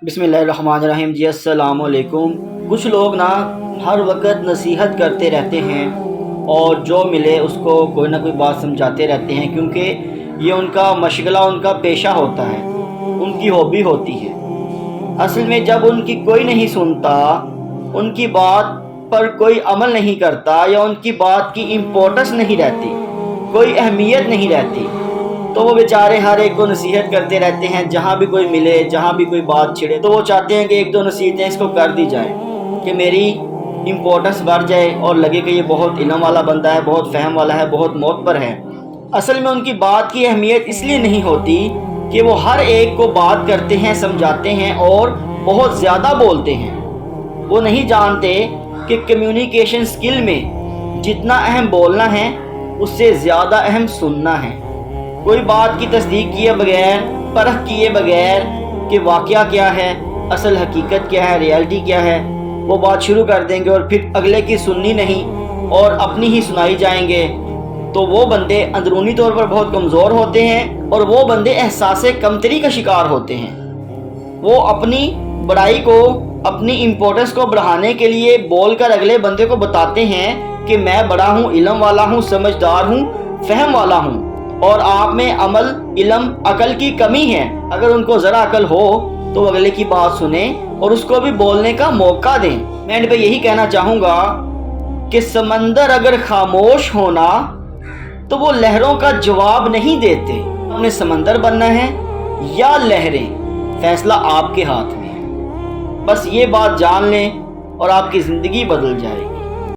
बिस्मिल्लाहिर्रहमानिर्रहीम। जी अस्सलाम वालेकुम। कुछ लोग ना हर वक्त नसीहत करते रहते हैं और जो मिले उसको कोई ना कोई बात समझाते रहते हैं, क्योंकि ये उनका मशगला, उनका पेशा होता है, उनकी हॉबी होती है। असल में जब उनकी कोई नहीं सुनता, उनकी बात पर कोई अमल नहीं करता या उनकी बात की इम्पोर्टेंस नहीं रहती, कोई अहमियत नहीं रहती, तो वो बेचारे हर एक को नसीहत करते रहते हैं। जहाँ भी कोई मिले, जहाँ भी कोई बात छिड़े, तो वो चाहते हैं कि एक दो नसीहतें इसको कर दी जाए कि मेरी इम्पोर्टेंस बढ़ जाए और लगे कि ये बहुत इल्म वाला बंदा है, बहुत फ़हम वाला है, बहुत मोतबर है। असल में उनकी बात की अहमियत इसलिए नहीं होती कि वो हर एक को बात करते हैं, समझाते हैं और बहुत ज़्यादा बोलते हैं। वो नहीं जानते कि कम्युनिकेशन स्किल में जितना अहम बोलना है, उससे ज़्यादा अहम सुनना है। कोई बात की तस्दीक किए बगैर, परख किए बगैर कि वाक़या क्या है, असल हकीकत क्या है, रियलिटी क्या है, वो बात शुरू कर देंगे और फिर अगले की सुननी नहीं और अपनी ही सुनाई जाएंगे। तो वो बंदे अंदरूनी तौर पर बहुत कमज़ोर होते हैं और वो बंदे एहसास कमतरी का शिकार होते हैं। वो अपनी बड़ाई को, अपनी इम्पोर्टेंस को बढ़ाने के लिए बोलकर अगले बंदे को बताते हैं कि मैं बड़ा हूँ, इल्म वाला हूँ, समझदार हूँ, फ़हम वाला हूँ, और आप में अमल, इल्म, अकल की कमी है। अगर उनको ज़रा अकल हो तो अगले की बात सुने और उसको भी बोलने का मौका दें। मैं एंड पे यही कहना चाहूँगा कि समंदर अगर खामोश होना तो वो लहरों का जवाब नहीं देते। हमने समंदर बनना है या लहरें, फैसला आपके हाथ में है। बस ये बात जान लें और आपकी ज़िंदगी बदल जाएगी।